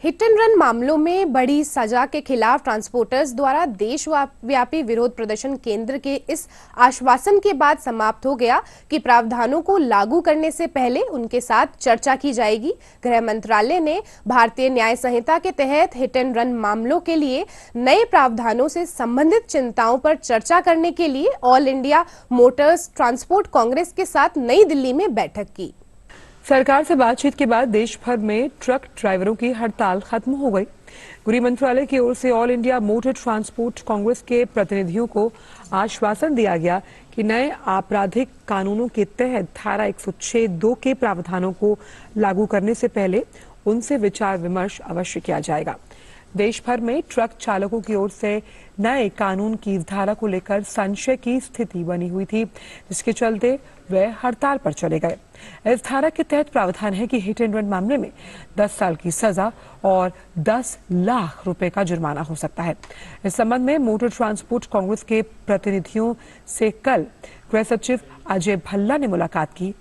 Hit and run मामलों में बड़ी सजा के खिलाफ ट्रांसपोर्टर्स द्वारा देशव्यापी विरोध प्रदर्शन केंद्र के इस आश्वासन के बाद समाप्त हो गया कि प्रावधानों को लागू करने से पहले उनके साथ चर्चा की जाएगी। गृह मंत्रालय ने भारतीय न्याय संहिता के तहत हिट एंड रन मामलों के लिए नए प्रावधानों से संबंधित चिंताओं पर चर्चा करने के लिए all India Motors transport Congress के साथ नई दिल्ली में बैठक की। सरकार से बातचीत के बाद देश भर में ट्रक ड्राइवरों की हड़ताल खत्म हो गई। गृह मंत्रालय की ओर से all India motor transport Congress के प्रतिनिधियों को आश्वासन दिया गया कि नए आपराधिक कानूनों के तहत धारा 106(2) के प्रावधानों को लागू करने से पहले उनसे विचार विमर्श अवश्य किया जाएगा। देश भर में ट्रक चालकों की ओर से नए कानून की इस धारा को लेकर संशय की स्थिति बनी हुई थी, जिसके चलते वे हड़ताल पर चले गए। इस धारा के तहत प्रावधान है कि हिट एंड रन मामले में 10 साल की सजा और 10 लाख रुपए का जुर्माना हो सकता है। इस संबंध में मोटर ट्रांसपोर्ट कांग्रेस के प्रतिनिधियों से कल गृह सचिव अजय भल्ला ने मुलाकात की।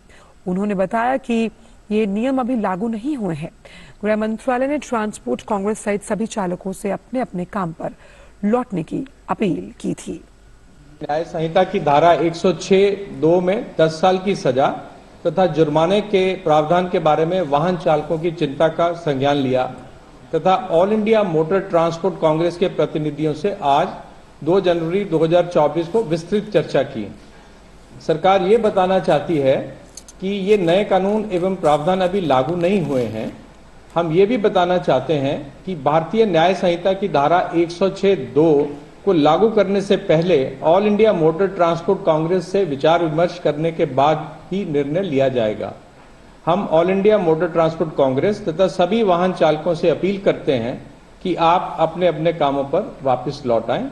उन्होंने बताया कि ये नियम अभी लागू नहीं हुए हैं। गृह मंत्रालय ने ट्रांसपोर्ट कांग्रेस सहित सभी चालकों से अपने अपने काम पर लौटने की अपील की थी। न्याय संहिता की धारा 106(2) में 10 साल की सजा तथा जुर्माने के प्रावधान के बारे में वाहन चालकों की चिंता का संज्ञान लिया तथा all India motor transport Congress के प्रतिनिधियों से आज 2 जनवरी 2024 को विस्तृत चर्चा की। सरकार ये बताना चाहती है कि ये नए कानून एवं प्रावधान अभी लागू नहीं हुए हैं। हम ये भी बताना चाहते हैं कि भारतीय न्याय संहिता की धारा 106(2) को लागू करने से पहले all India motor transport Congress से विचार विमर्श करने के बाद ही निर्णय लिया जाएगा। हम all India motor transport Congress तथा सभी वाहन चालकों से अपील करते हैं कि आप अपने अपने कामों पर वापस लौट आएं।